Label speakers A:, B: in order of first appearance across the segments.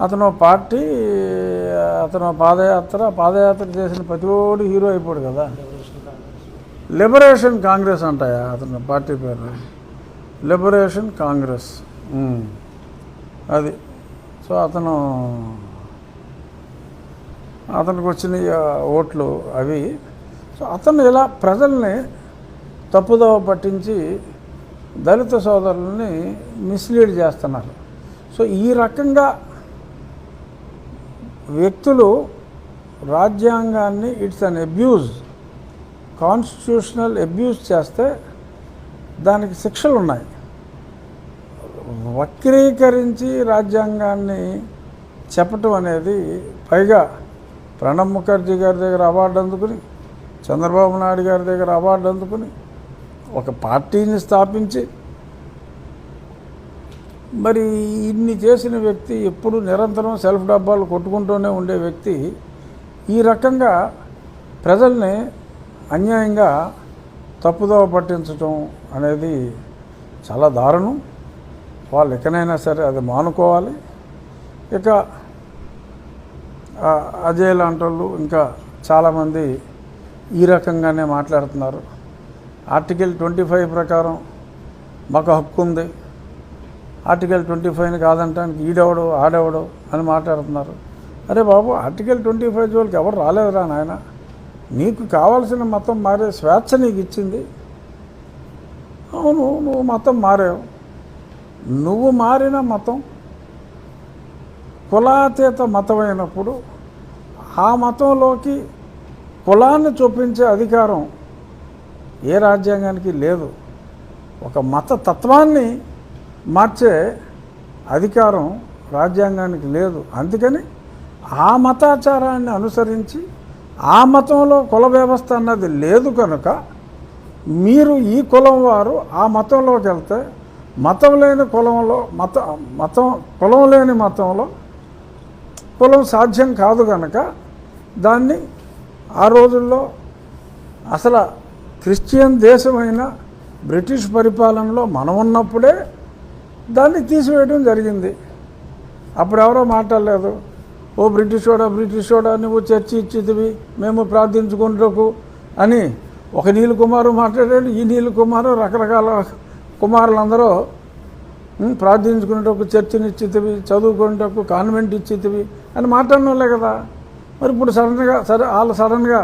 A: అతను పార్టీ, అతను పాదయాత్ర చేసిన ప్రతివాడు హీరో అయిపోడు కదా. లిబరేషన్ కాంగ్రెస్ అంటాయా అతను పార్టీ పేరు? లిబరేషన్ కాంగ్రెస్. అది. సో అతనికి వచ్చిన ఓట్లు అవి. సో అతను ఇలా ప్రజల్ని తప్పుదోవ పట్టించి దళిత సోదరుల్ని మిస్లీడ్ చేస్తున్నారు. సో ఈ రకంగా వ్యక్తులు రాజ్యాంగాన్ని it's an abuse, constitutional abuse చేస్తే దానికి శిక్షలు ఉన్నాయి. వక్రీకరించి రాజ్యాంగాన్ని చెప్పటం అనేది, పైగా ప్రణబ్ ముఖర్జీ గారి దగ్గర అవార్డు అందుకుని, చంద్రబాబు నాయుడు గారి దగ్గర అవార్డు అందుకుని, ఒక పార్టీని స్థాపించి మరి ఇన్ని చేసిన వ్యక్తి, ఎప్పుడు నిరంతరం సెల్ఫ్ డబ్బాలు కొట్టుకుంటూనే ఉండే వ్యక్తి ఈ రకంగా ప్రజల్ని అన్యాయంగా తప్పుదోవ పట్టించడం అనేది చాలా దారుణం. వాళ్ళు ఎక్కడైనా సరే అది మానుకోవాలి. ఇక అజయ్ లాంటి వాళ్ళు ఇంకా చాలామంది ఈ రకంగానే మాట్లాడుతున్నారు. ఆర్టికల్ 25 ప్రకారం మాకు హక్కు ఉంది, ఆర్టికల్ 25ని కాదంటానికి ఈడెవడు ఆడెవడు అని మాట్లాడుతున్నారు. అరే బాబు, ఆర్టికల్ 25 జోలికి ఎవరు రాలేదురా నాయన. నీకు కావాల్సిన మతం మారే స్వేచ్ఛ నీకు ఇచ్చింది. అవును, నువ్వు మతం మారావు. నువ్వు మారిన మతం కులాతీత మతమైనప్పుడు ఆ మతంలోకి కులాన్ని చూపించే అధికారం ఏ రాజ్యాంగానికి లేదు. ఒక మత తత్వాన్ని మార్చే అధికారం రాజ్యాంగానికి లేదు. అందుకని ఆ మతాచారాన్ని అనుసరించి ఆ మతంలో కుల వ్యవస్థ అన్నది లేదు కనుక మీరు ఈ కులం వారు ఆ మతంలోకి వెళ్తే మతం లేని కులంలో కులం లేని మతంలో కులం సాధ్యం కాదు కనుక దాన్ని ఆ రోజుల్లో అసలు క్రిస్టియన్ దేశమైన బ్రిటిష్ పరిపాలనలో మనం ఉన్నప్పుడే దాన్ని తీసివేయడం జరిగింది. అప్పుడు ఎవరో మాట్లాడలేదు. ఓ బ్రిటిషోడా నువ్వు చర్చి ఇచ్చితివి మేము ప్రార్థించుకుంటకు అని ఒక నీల్ కుమారు మాట్లాడాడు. ఈ నీల్ కుమారు రకరకాల కుమారులందరూ ప్రార్థించుకునేటకు చర్చిని ఇచ్చితివి, చదువుకునేటకు కాన్వెంట్ ఇచ్చితివి అని మాట్లాడినోళ్ళే కదా. మరి ఇప్పుడు సడన్గా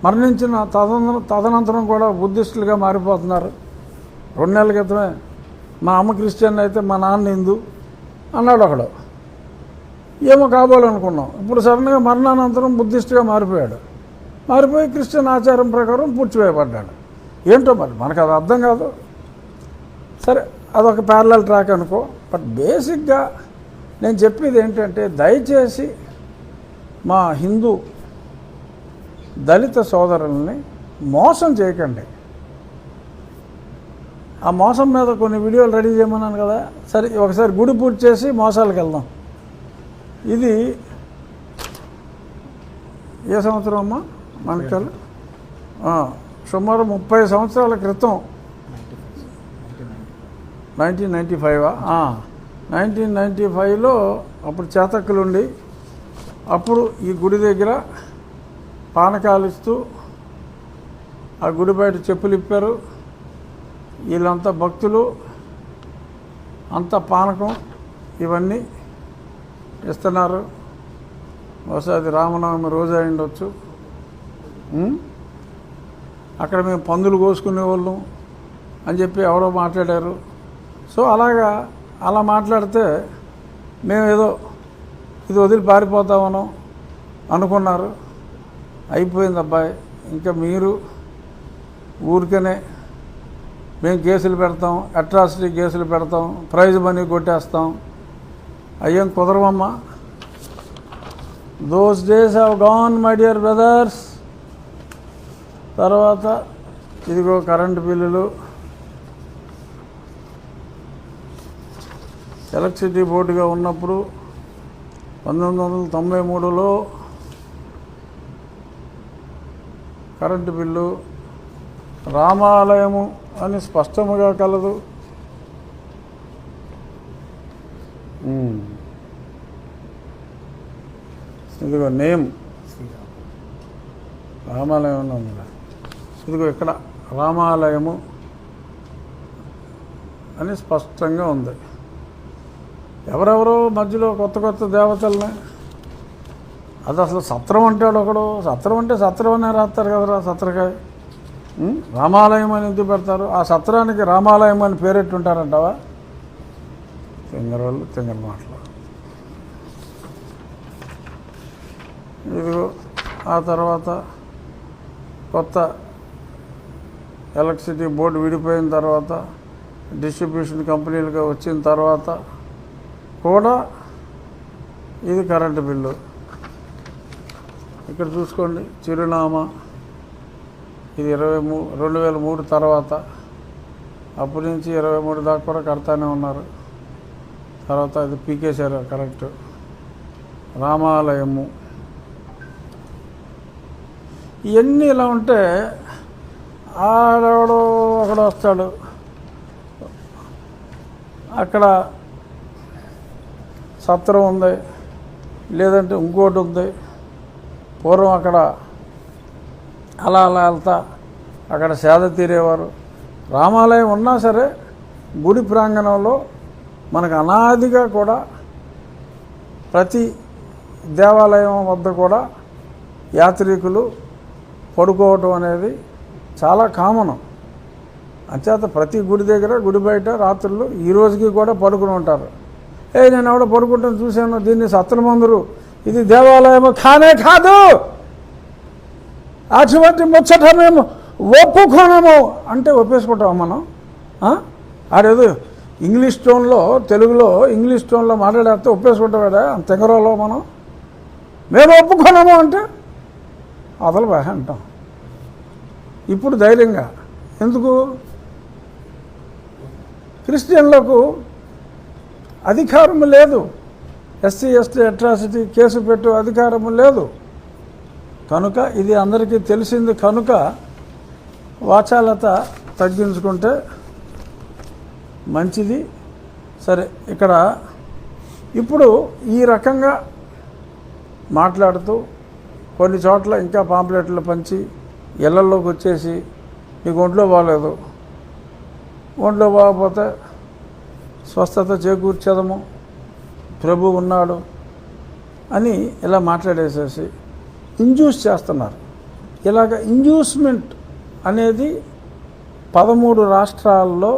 A: మరణించిన తదనంతరం కూడా బుద్ధిస్టులుగా మారిపోతున్నారు. 2 నెలల క్రితమే మా అమ్మ క్రిస్టియన్ అయితే మా నాన్న హిందూ అన్నాడు ఒకడు. ఏమో కాబోలనుకున్నాం. ఇప్పుడు సడన్గా మరణానంతరం బుద్ధిస్టుగా మారిపోయి క్రిస్టియన్ ఆచారం ప్రకారం పూడ్చివేయబడ్డాడు. ఏంటో మరి మనకు అది అర్థం కాదు. సరే, అదొక ప్యారలల్ ట్రాక్ అనుకో. బట్ బేసిక్గా నేను చెప్పేది ఏంటంటే, దయచేసి మా హిందూ దళిత సోదరుల్ని మోసం చేయకండి. ఆ మోసం మీద కొన్ని వీడియోలు రెడీ చేయమన్నాను కదా. సరే, ఒకసారి గుడి పూర్తి చేసి మోసాలకు వెళ్దాం. ఇది ఏ సంవత్సరం అమ్మా మనకి? సుమారు 30 సంవత్సరాల క్రితం, 1995. 1995లో అప్పుడు చేతక్కులుండి అప్పుడు ఈ గుడి దగ్గర పానకాలు ఇస్తూ ఆ గుడి బయట చెప్పులు ఇప్పారు. వీళ్ళంతా భక్తులు, అంతా పానకం ఇవన్నీ ఇస్తున్నారు. బహుశా అది రామనవమి రోజు అయి ఉండొచ్చు. అక్కడ మేము పందులు కోసుకునేవాళ్ళం అని చెప్పి ఎవరో మాట్లాడారు. సో అలా మాట్లాడితే మేము ఏదో ఇది వదిలి పారిపోతామనో అనుకున్నారు. అయిపోయింది అబ్బాయి. ఇంకా మీరు ఊరికనే మేము కేసులు పెడతాం, అట్రాసిటీ కేసులు పెడతాం, ప్రైజ్ మనీ కొట్టేస్తాం, అయ్యేం కుదరవమ్మా. Those days have gone my dear brothers. తర్వాత ఇదిగో కరెంటు బిల్లులు, ఎలక్ట్రిసిటీ బోర్డుగా ఉన్నప్పుడు 1993లో కరెంటు బిల్లు రామాలయము అని స్పష్టముగా కలదు. ఇదిగో నేమ్ రామాలయం ఉందా, ఇదిగో ఇక్కడ రామాలయము అని స్పష్టంగా ఉంది. ఎవరెవరో మధ్యలో కొత్త కొత్త దేవతల్ని, అది అసలు సత్రం అంటాడు ఒకడు. సత్రం అంటే సత్రం అనే రాస్తారు కదరా, సత్రకాయ. రామాలయం అని ఎందుకు పెడతారు? ఆ సత్రానికి రామాలయం అని పేరెట్టుంటారంటావా? తింగర వాళ్ళు తింగర మాటలు. ఇదిగో ఆ తర్వాత కొత్త ఎలక్ట్రిసిటీ బోర్డు విడిపోయిన తర్వాత, డిస్ట్రిబ్యూషన్ కంపెనీలుగా వచ్చిన తర్వాత కూడా ఇది కరెంటు బిల్లు. ఇక్కడ చూసుకోండి, చిరునామా ఇది 2003 తర్వాత, అప్పటి నుంచి 23 దాకా కూడా కడతానే ఉన్నారు. తర్వాత ఇది పీకేశారు కరెక్ట్. రామాలయము ఇవన్నీ ఇలా ఉంటే ఆడెవడో ఒకడు వస్తాడు, అక్కడ సత్రం ఉంది, లేదంటే ఇంకోటి ఉంది. పూర్వం అక్కడ అలా వెళ్తా అక్కడ సేద తీరేవారు. రామాలయం ఉన్నా సరే గుడి ప్రాంగణంలో మనకు అనాదిగా కూడా ప్రతి దేవాలయం వద్ద కూడా యాత్రికులు పడుకోవటం అనేది చాలా కామను. అంచేత ప్రతి గుడి దగ్గర, గుడి బయట రాత్రులు ఈ రోజుకి కూడా పడుకుని ఉంటారు. నేను ఎవడో పడుకుంటాను చూశాను, దీన్ని సత్రమందురు, ఇది దేవాలయము కానే కాదు, అటువంటి ముచ్చట మేము ఒప్పుకోనము అంటే ఒప్పేసుకుంటాం మనం. ఆడేదో ఇంగ్లీష్ టోన్లో, తెలుగులో ఇంగ్లీష్ టోన్లో మాట్లాడేస్తే ఒప్పేసుకుంటాం. తెంగరలో మనం మేము ఒప్పుకోనము అంటే అదలు బాగా అంటాం. ఇప్పుడు ధైర్యంగా ఎందుకు? క్రిస్టియన్లకు అధికారము లేదు, ఎస్సీ ఎస్టీ అట్రాసిటీ కేసు పెట్టే అధికారము లేదు కనుక, ఇది అందరికీ తెలిసింది కనుక వాచాలత తగ్గించుకుంటే మంచిది. సరే, ఇక్కడ ఇప్పుడు ఈ రకంగా మాట్లాడుతూ కొన్ని చోట్ల ఇంకా పాంప్లెట్లు పంచి ఇళ్లలోకి వచ్చేసి, నీకు ఒంట్లో బాగలేదు, ఒంట్లో బాగపోతే స్వస్థత చేకూర్చేదము, ప్రభు ఉన్నాడు అని ఇలా మాట్లాడేసేసి ఇండ్యూస్ చేస్తున్నారు. ఇలాగ ఇండ్యూస్మెంట్ అనేది 13 రాష్ట్రాల్లో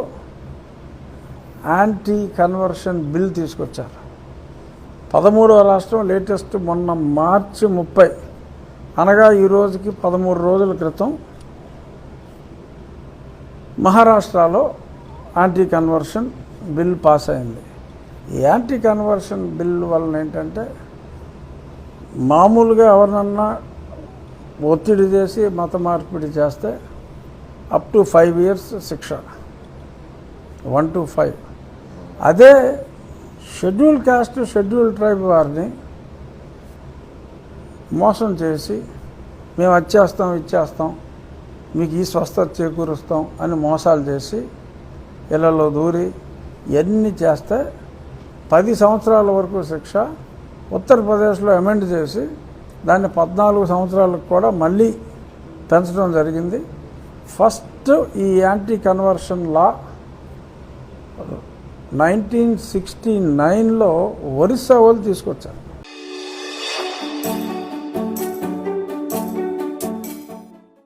A: యాంటీ కన్వర్షన్ బిల్ తీసుకొచ్చారు. 13వ రాష్ట్రం లేటెస్ట్ మొన్న మార్చి 30, అనగా ఈ రోజుకి 13 రోజుల క్రితం మహారాష్ట్రలో యాంటీ కన్వర్షన్ బిల్ పాస్ అయింది. ఈ యాంటీ కన్వర్షన్ బిల్ వలన ఏంటంటే, మామూలుగా ఎవరినన్నా ఒత్తిడి చేసి మత మార్పిడి చేస్తే అప్ టు 5 years శిక్ష, 1 to 5. అదే షెడ్యూల్ కాస్ట్, షెడ్యూల్ ట్రైబ్ వారిని మోసం చేసి మేము ఇచ్చేస్తాం, మీకు ఈ స్వస్థత చేకూరుస్తాం అని మోసాలు చేసి ఇళ్లలో దూరి ఎన్ని చేస్తే 10 సంవత్సరాల వరకు శిక్ష. ఉత్తరప్రదేశ్లో అమెండ్ చేసి దాన్ని 14 సంవత్సరాలకు కూడా మళ్ళీ పెంచడం జరిగింది. ఫస్ట్ ఈ యాంటీ కన్వర్షన్ లా 1969లో ఒరిస్సా వాళ్ళు తీసుకొచ్చారు.